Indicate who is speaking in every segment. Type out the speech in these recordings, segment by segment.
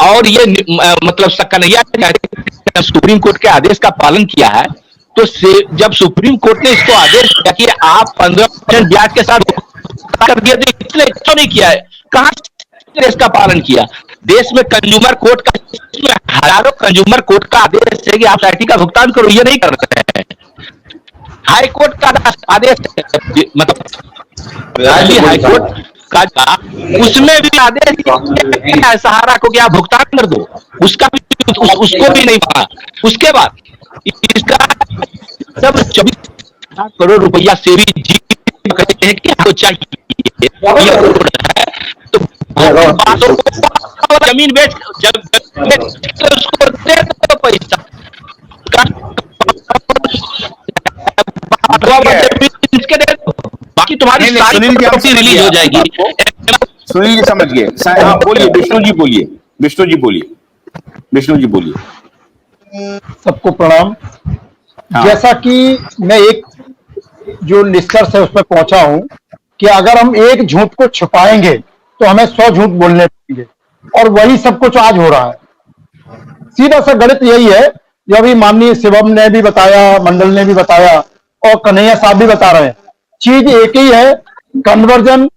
Speaker 1: और ये मतलब कन्हैया सुप्रीम कोर्ट के आदेश का पालन किया है, तो जब सुप्रीम कोर्ट ने इसको आदेश दिया कि आप 15% ब्याज के साथ कर दिया, तो इसने क्यों नहीं किया है? कहां से इसका पालन किया? देश में कंज्यूमर कोर्ट का, हजारों कंज्यूमर कोर्ट का आदेश है कि आप सोसाइटी का भुगतान करो, ये नहीं कर रहे हैं। हाई कोर्ट का आदेश, मतलब दिल्ली हाई कोर्ट का, उसमें भी आदेश सहारा को कि आप भुगतान कर दो, उसको भी नहीं माना। उसके बाद इसका सब 24 करोड़ रुपया से भी कहते हैं कि आपको चाहिए, तो जमीन बेच उसको दे दो पैसा, बाकी तुम्हारी सारी प्रॉपर्टी रिलीज हो जाएगी।
Speaker 2: सुनील जी समझ गए। हाँ बोलिए, विष्णु जी बोलिए, विष्णु जी बोलिए, विष्णु जी बोलिए।
Speaker 3: सबको प्रणाम। हाँ। जैसा कि मैं एक जो निष्कर्ष है उस पर पहुंचा हूं कि अगर हम एक झूठ को छुपाएंगे तो हमें 100 झूठ बोलने पड़ेंगे, और वही सब कुछ आज हो रहा है। सीधा सा गणित यही है जो अभी माननीय शिवम ने भी बताया, मंडल ने भी बताया और कन्हैया साहब भी बता रहे हैं। चीज एक ही है, कन्वर्जन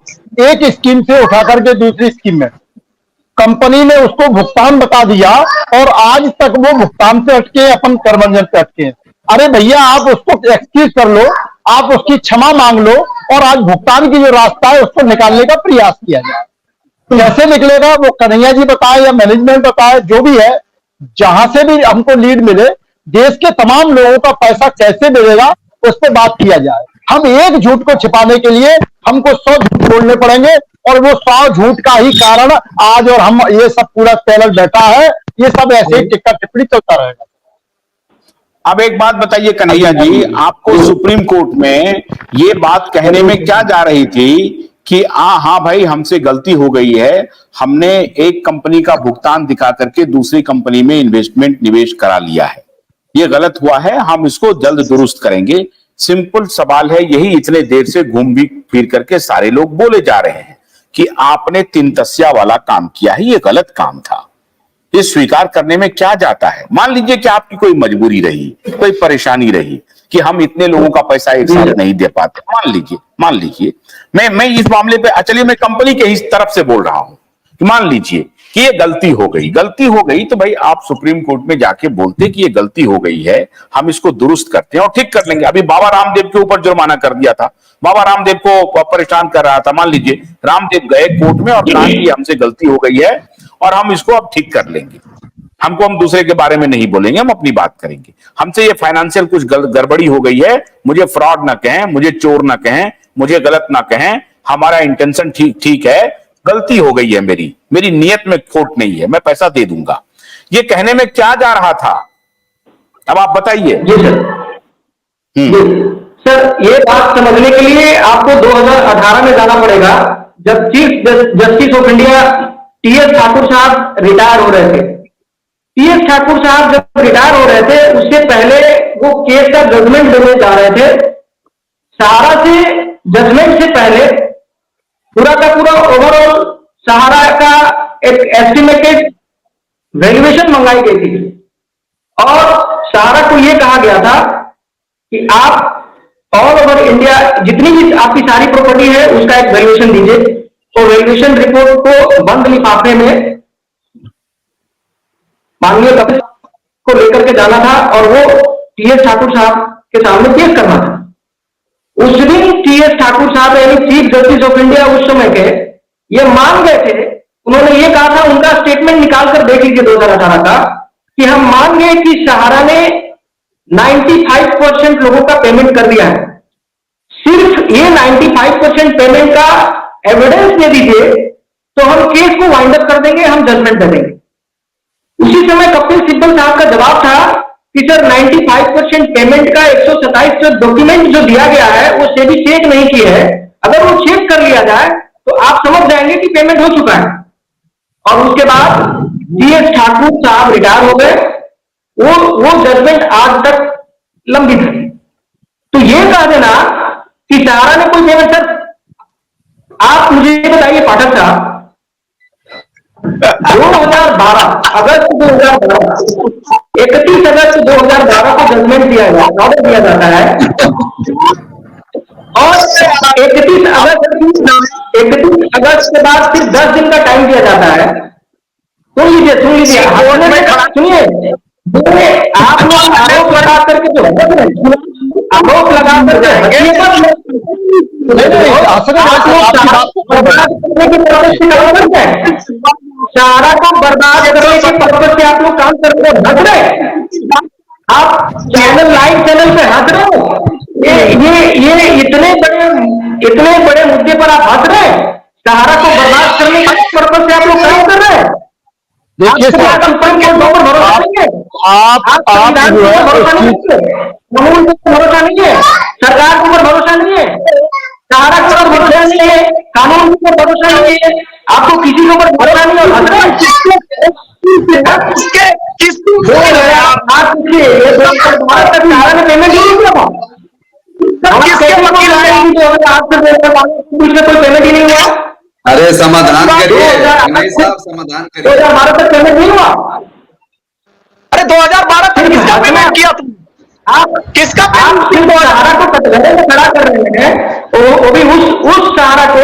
Speaker 3: एक स्कीम से उठा करके दूसरी स्कीम में कंपनी ने उसको भुगतान बता दिया और आज तक वो भुगतान पे अटके, अपन कन्वर्जन पे अटके। अरे भैया, आप उसको एक्सक्यूज कर लो, आप उसकी क्षमा मांग लो और आज भुगतान की जो रास्ता है उसको निकालने का प्रयास किया जाए। कैसे निकलेगा वो कन्हैया जी बताए या मैनेजमेंट बताए, जो भी है, जहां से भी हमको लीड मिले, देश के तमाम लोगों का पैसा कैसे मिलेगा उस पर बात किया जाए। हम एक झूठ को छिपाने के लिए हमको 100 झूठ बोलने पड़ेंगे, और वो 100 झूठ का ही कारण आज और हम ये सब पूरा पैनल बैठा है, ये सब ऐसे ही टिक्का टिप्पणी चलता रहेगा।
Speaker 2: अब एक बात बताइए कन्हैया जी, आपको सुप्रीम कोर्ट में ये बात कहने में क्या जा रही थी कि हाँ भाई हमसे गलती हो गई है, हमने एक कंपनी का भुगतान दिखा करके दूसरी कंपनी में इन्वेस्टमेंट निवेश करा लिया है, ये गलत हुआ है, हम इसको जल्द दुरुस्त करेंगे। सिंपल सवाल है, यही इतने देर से घूम फिर करके सारे लोग बोले जा रहे हैं कि आपने 3 तस्या वाला काम किया है, ये गलत काम था। ये स्वीकार करने में क्या जाता है? मान लीजिए कि आपकी कोई मजबूरी रही, कोई परेशानी रही कि हम इतने लोगों का पैसा एक साथ नहीं दे पाते, मान लीजिए मैं इस मामले पे, चलिए मैं कंपनी के ही तरफ से बोल रहा हूं कि मान लीजिए कि ये गलती हो गई तो भाई आप सुप्रीम कोर्ट में जाके बोलते कि ये गलती हो गई है, हम इसको दुरुस्त करते हैं और ठीक कर लेंगे। अभी बाबा रामदेव के ऊपर जुर्माना कर दिया था, बाबा रामदेव को परेशान कर रहा था, मान लीजिए रामदेव गए कोर्ट में और कहा कि हमसे गलती हो गई है और हम इसको अब ठीक कर लेंगे, हम दूसरे के बारे में नहीं बोलेंगे, हम अपनी बात करेंगे, हमसे ये फाइनेंशियल कुछ गड़बड़ी हो गई है, मुझे फ्रॉड ना कहें, मुझे चोर ना कहें, मुझे गलत ना कहें, हमारा इंटेंशन ठीक है, गलती हो गई है, मेरी नियत में खोट नहीं है, मैं पैसा दे दूंगा। ये कहने में क्या जा रहा था, अब आप बताइए।
Speaker 4: जी सर, ये बात समझने के लिए आपको 2018 में जाना पड़ेगा, जब chief justice of India TS Thakur साहब रिटायर हो रहे थे। टीएस ठाकुर साहब जब रिटायर हो रहे थे, उससे पहले वो केस का जजमेंट देने जा रहे थे। सहारा से जजमेंट से पहले पूरा का पूरा ओवरऑल सहारा का एक एस्टिमेटेड वैल्यूएशन मंगाई गई थी और सहारा को यह कहा गया था कि आप ऑल ओवर इंडिया जितनी भी आपकी सारी प्रॉपर्टी है उसका एक वैल्यूएशन दीजिए। तो वैल्यूएशन रिपोर्ट को बंद लिफाफे में माननीय कपिल को लेकर के जाना था और वो टीएस ठाकुर साहब के सामने पेश करना था। उस दिन टीएस ठाकुर साहब यानी चीफ जस्टिस ऑफ इंडिया उस समय के ये मान गए थे, उन्होंने ये कहा था, उनका स्टेटमेंट निकाल कर देख लीजिए 2018 का, कि हम मान गए कि सहारा ने 95% लोगों का पेमेंट कर दिया है, सिर्फ ये 95% पेमेंट का एविडेंस दे दीजिए तो हम केस को वाइंड अप कर देंगे, हम जजमेंट दे देंगे। उसी समय कपिल सिब्बल साहब का जवाब था कि सर 95% पेमेंट का 127 डॉक्यूमेंट जो दिया गया है वो सेबी चेक नहीं किए है, अगर वो चेक कर लिया जाए तो आप समझ जाएंगे कि पेमेंट हो चुका है। और उसके बाद टीएस ठाकुर साहब रिटायर हो गए, वो जजमेंट आज तक लंबित है। तो ये कह देना कि सहारा ने कोई पेमेंट, सर आप मुझे बताइए पाठक साहब, 2012 अगस्त 2012 31 अगस्त 2012 को जजमेंट दिया गया, ऑर्डर दिया जाता है और 31 अगस्त के बाद फिर 10 दिन का टाइम दिया जाता है। सुन लीजिए सुनिए, आप लोग आरोप लगा करके जो आरोप लगा करके चारा को बर्बाद करने के पर्पज से आप लोग काम करते हो, हंस रहे आप चैनल लाइव चैनल पे हंस रहे हो। ये इतने बड़े मुद्दे पर आप हंस रहे हैं। सहारा को बर्बाद करने के पर्पज से आप लोग काम कर रहे हैं।
Speaker 3: देखिए सर,
Speaker 4: सुप्रीम कोर्ट पर भरोसा नहीं है,
Speaker 3: आप जो है
Speaker 4: भरोसा नहीं है, कानून पर भरोसा नहीं है, सरकार के ऊपर भरोसा नहीं है, सहारा के ऊपर भरोसा नहीं है, कानून के ऊपर भरोसा नहीं है, आपको किसी के ऊपर भरोसा नहीं है। आप भारत तक सहारा ने पेमेंट नहीं किया, आपसे कोई पेमेंट ही नहीं हुआ।
Speaker 5: अरे समाधान करिए साहब, समाधान करिए।
Speaker 4: 2012 तक पेमेंट नहीं हुआ।
Speaker 1: अरे 2012 तक किसका पेमेंट किया तुम?
Speaker 4: आप
Speaker 1: किसका
Speaker 4: आप सिर्फ सहारा को कटघरे में खड़ा कर रहे हैं, वो भी उस सहारा को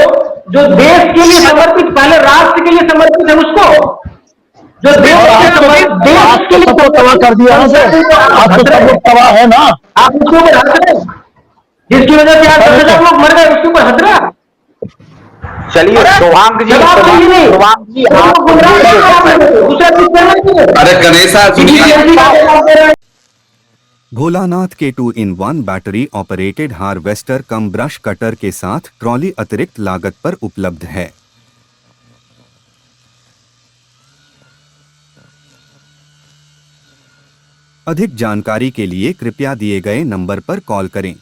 Speaker 4: जो देश के लिए समर्पित, पहले राष्ट्र के लिए समर्पित है, उसको जो देश के लिए
Speaker 3: तबाह कर दिया है सर, आप तो सब लोग तबाह है ना।
Speaker 4: आप उसके ऊपर हंस रहे हैं, जिसकी वजह से आज 10,000 लोग मर गए, उसके ऊपर हंस रहे हैं।
Speaker 1: चलिए सोहांग जी,
Speaker 5: अरे गणेश साहब सुनिए।
Speaker 6: भोलानाथ के 2-in-1 बैटरी ऑपरेटेड हार्वेस्टर कम ब्रश कटर के साथ ट्रॉली अतिरिक्त लागत पर उपलब्ध है। अधिक जानकारी के लिए कृपया दिए गए नंबर पर कॉल करें।